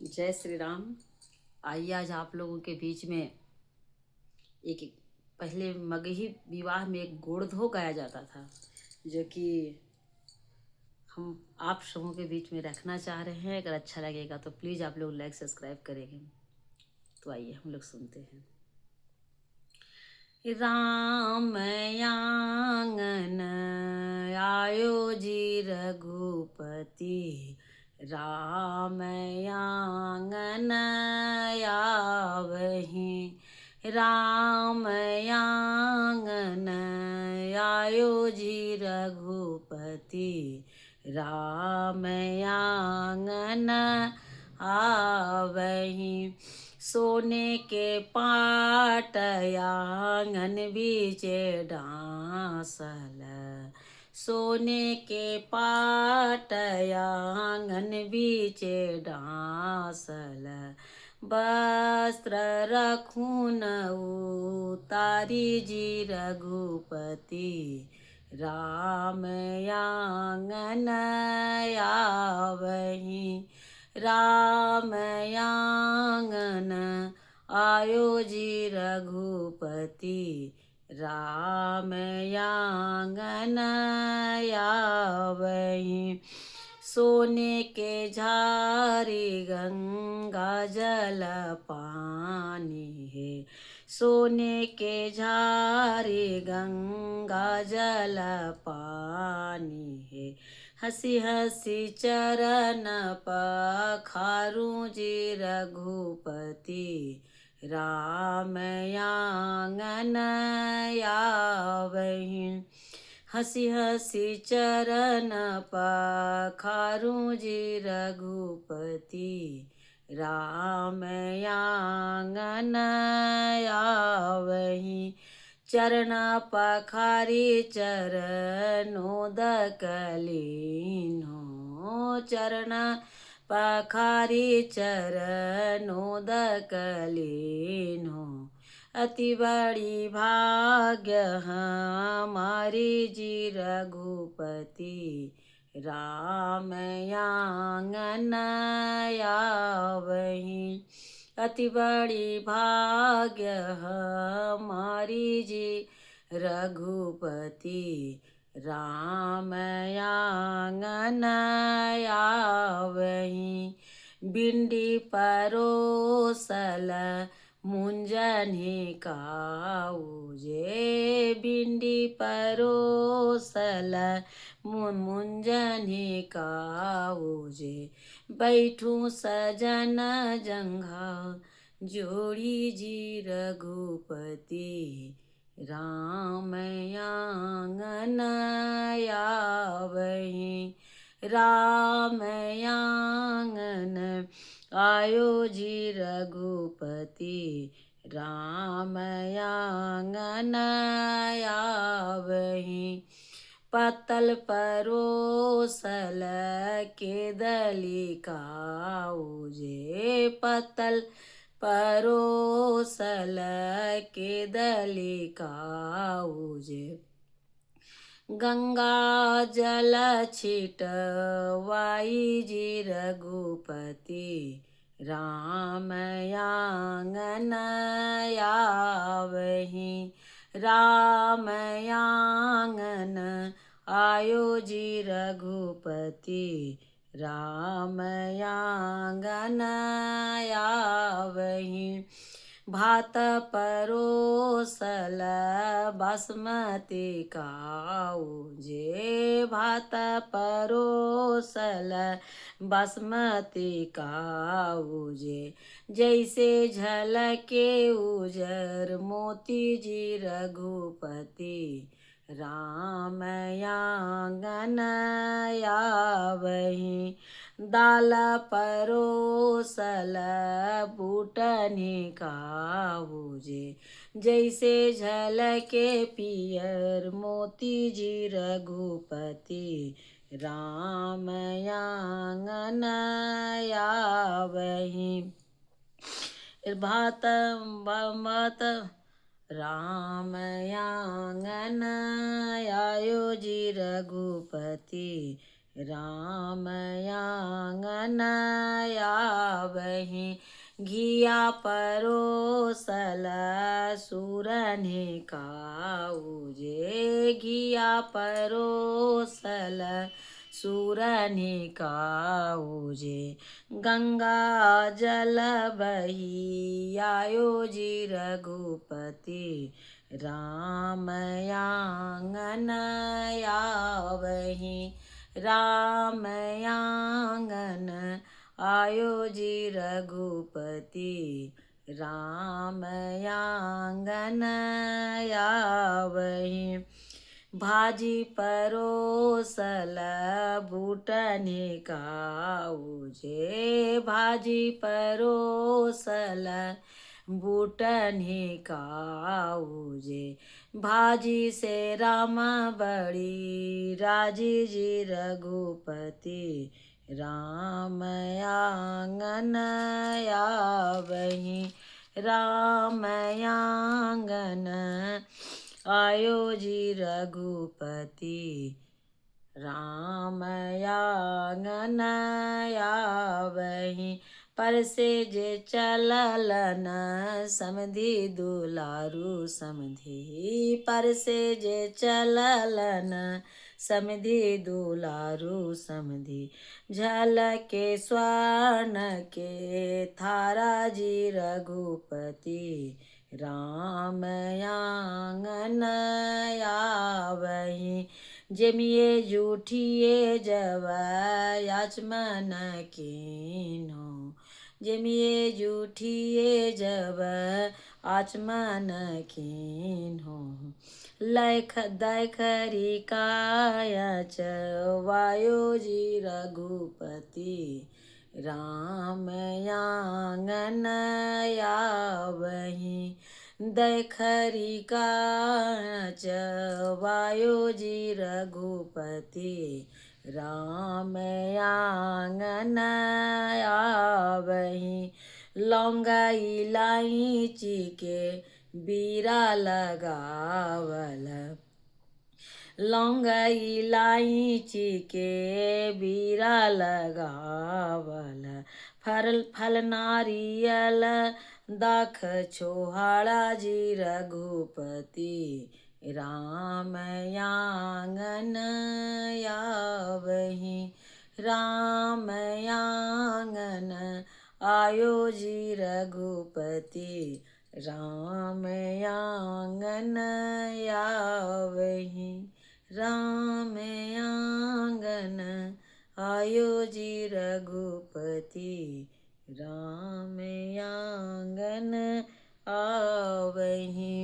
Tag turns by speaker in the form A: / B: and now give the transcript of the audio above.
A: जय श्री राम। आइए आज आप लोगों के बीच में एक पहले मगही विवाह में एक गोड़धो गाया जाता था, जो कि हम आप सबों के बीच में रखना चाह रहे हैं। अगर अच्छा लगेगा तो प्लीज़ आप लोग लाइक सब्सक्राइब करेंगे। तो आइए हम लोग सुनते हैं। राम आंगन आयो जी रघुपति, राम आंगन आवहीं। राम आंगन आयो जी रघुपति, राम आंगन आवहीं। सोने के पाट आंगन बीचे डांसल, सोने के पाट आंगन बीचे डांसल। वस्त्र रखून उतारी जी रघुपति, राम आंगन आवहीं। राम आंगन आयो जी रघुपति, राम आंगन आवहीं। सोने के झारी गंगा जल पानी है, सोने के झारी गंगा जल पानी है। हंसी हंसी चरण पखारूं जी रघुपति, राम आंगन आवहीं। हंसी हंसी चरण पखारूं जी रघुपति, राम आंगन आवहीं। चरण पखारी चरणोदक लीन्हो, चरण पखारी चरणोदक लीन्हो। अति बड़ी भाग्य हमारी जी रघुपति, राम आंगन आवहीं। अति बड़ी भाग्य हमारी जी रघुपति, राम आंगन आवहीं। भिंडी परोसल मुंजनी काऊजे, भिंडी परोसल मुंजनी काऊजे। बैठूं सजन जंघा जोड़ी जी रघुपति, राम आंगन आवहीं। राम आंगन आयो जी रघुपति, राम आंगन आवहीं। पतल परोसल के दली काऊजे, पतल परोसल के दली काऊजे। गंगा जल छिटवाई जी रघुपति, राम आंगन आवहीं। राम आंगन आयो जी रघुपति, राम आंगन आवहीं। भात परोसल बासमती काऊजे, भात परोसल बासमती काऊजे। जैसे झलके उजर मोती जी रघुपति, राम आंगन आवहीं। दाल परोसल बूटनी काऊजे, जैसे झलके पियर मोती जी रघुपति, राम आंगन आवहीं। भात मत राम आंगन आयो जी रघुपति, राम आंगन आवहीं। घिया परोसल सूरने काऊजे। घिया परोसल सूरने काऊजे। गंगा जल बही आयो जी रघुपति। राम आंगन आवहीं। राम आंगन आयो जी रघुपति। राम आंगन आवहीं। भाजी परोसल बूटने काऊजे। भाजी परोसल बूटने काऊजे। भाजी से राम बड़ी राजी जी रघुपति। राम आंगन आवहीं। राम आंगन आयो जी रघुपति। राम आंगन आवहीं। पर से जे चललन समधि दुलारू समधि। पर से जे चललन समधि दुलारू समधि। झलके स्वर्ण के थारा जी रघुपति। राम आंगन आवहीं। जेमिये जूठिए जब याचमन कीन्हो। जेमिये जूठिए जब आचमन कीन्हो। लख दैखरी कायच वायो जी रघुपति। राम आंगन आवहीं। दैखरी कायच वायो जी रघुपति। राम आंगन आवहीं। लौंगा इलायची के बीरा लगावल। लौंगा इलायची के बीरा लगावल। फल नारियल दाख छोहाड़ा जी रघुपति। राम आंगन आवहीं। राम आंगन आयो जी रघुपति। राम आंगन आवहीं। राम आंगन आयो जी रघुपति। राम आंगन आवहीं।